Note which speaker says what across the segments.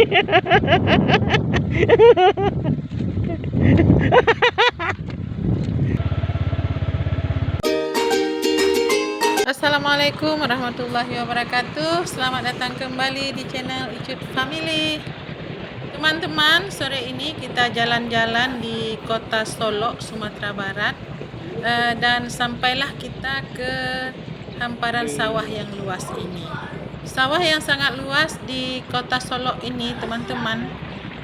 Speaker 1: Assalamualaikum warahmatullahi wabarakatuh. Selamat datang kembali di channel Icut Family. Teman-teman, sore ini kita jalan-jalan di kota Solo, Sumatera Barat, dan sampailah kita ke hamparan sawah yang luas ini. Sawah yang sangat luas di kota Solo ini, teman-teman,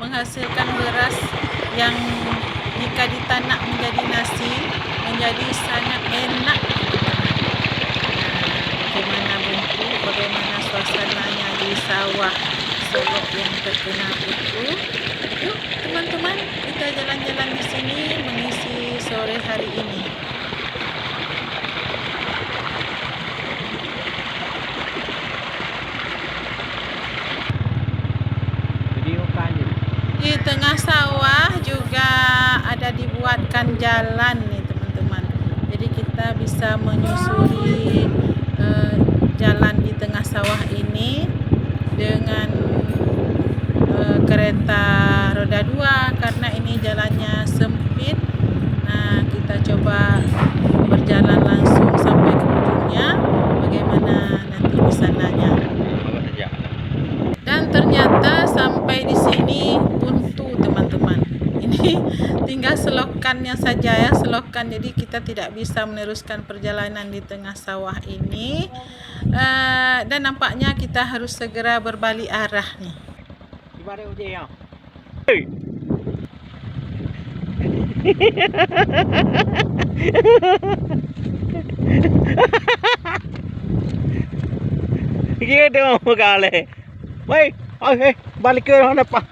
Speaker 1: menghasilkan beras yang jika ditanak menjadi nasi menjadi sangat enak. Bagaimana bentuk, bagaimana suasananya di sawah Solo yang terkenal itu. Yuk teman-teman, kita jalan-jalan di sini mengisi sore hari ini. Di tengah sawah juga ada dibuatkan jalan nih teman-teman. Jadi kita bisa menyusuri jalan di tengah sawah ini dengan kereta roda 2 karena ini jalannya sempit. Nah, kita coba berjalan langsung sampai ke ujungnya, bagaimana nanti di sananya. Dan ternyata sampai di sini buntu teman-teman. Ini tinggal selokannya saja ya, selokan. Jadi kita tidak bisa meneruskan perjalanan di tengah sawah ini. Dan nampaknya kita harus segera berbalik arah nih.
Speaker 2: Gitu mau kali. Woi, oke, balik ke mana Pak?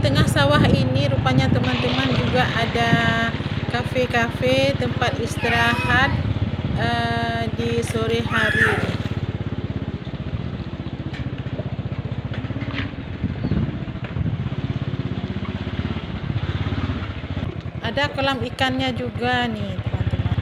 Speaker 1: Tengah sawah ini rupanya teman-teman juga ada kafe-kafe, tempat istirahat di sore hari. Ada kolam ikannya juga nih teman-teman.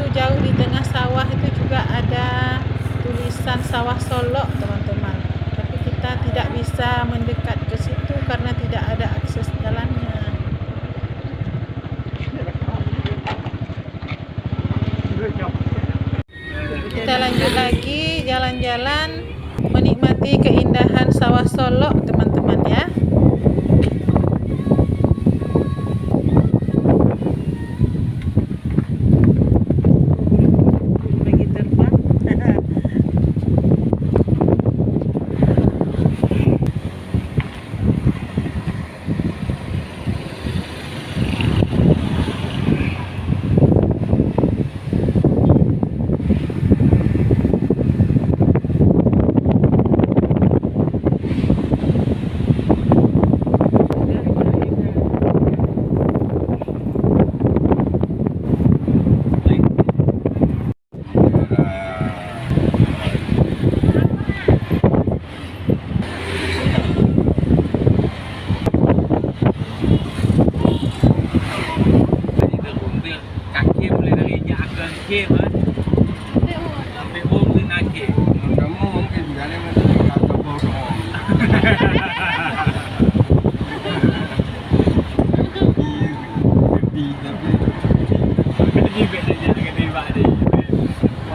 Speaker 1: Jauh di tengah sawah itu juga ada tulisan sawah Solo teman-teman, tapi kita tidak bisa mendekat ke situ karena tidak ada akses jalannya. Kita lanjut lagi jalan-jalan menikmati keindahan sawah Solo teman-teman ya.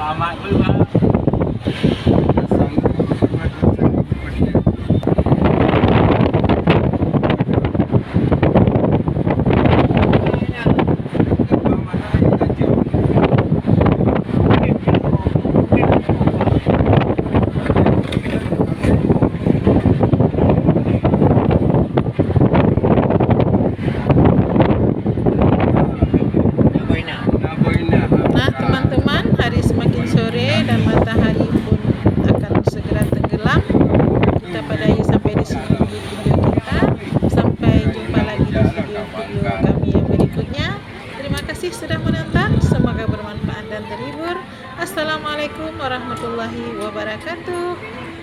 Speaker 2: Selamat pulang.
Speaker 1: Nah, teman-teman, hari semakin sore dan matahari pun akan segera tenggelam. Kita padanya sampai di sini dulu video kita. Sampai jumpa lagi di video-video kami yang berikutnya. Terima kasih sudah menonton. Semoga bermanfaat dan terhibur. Assalamualaikum warahmatullahi wabarakatuh.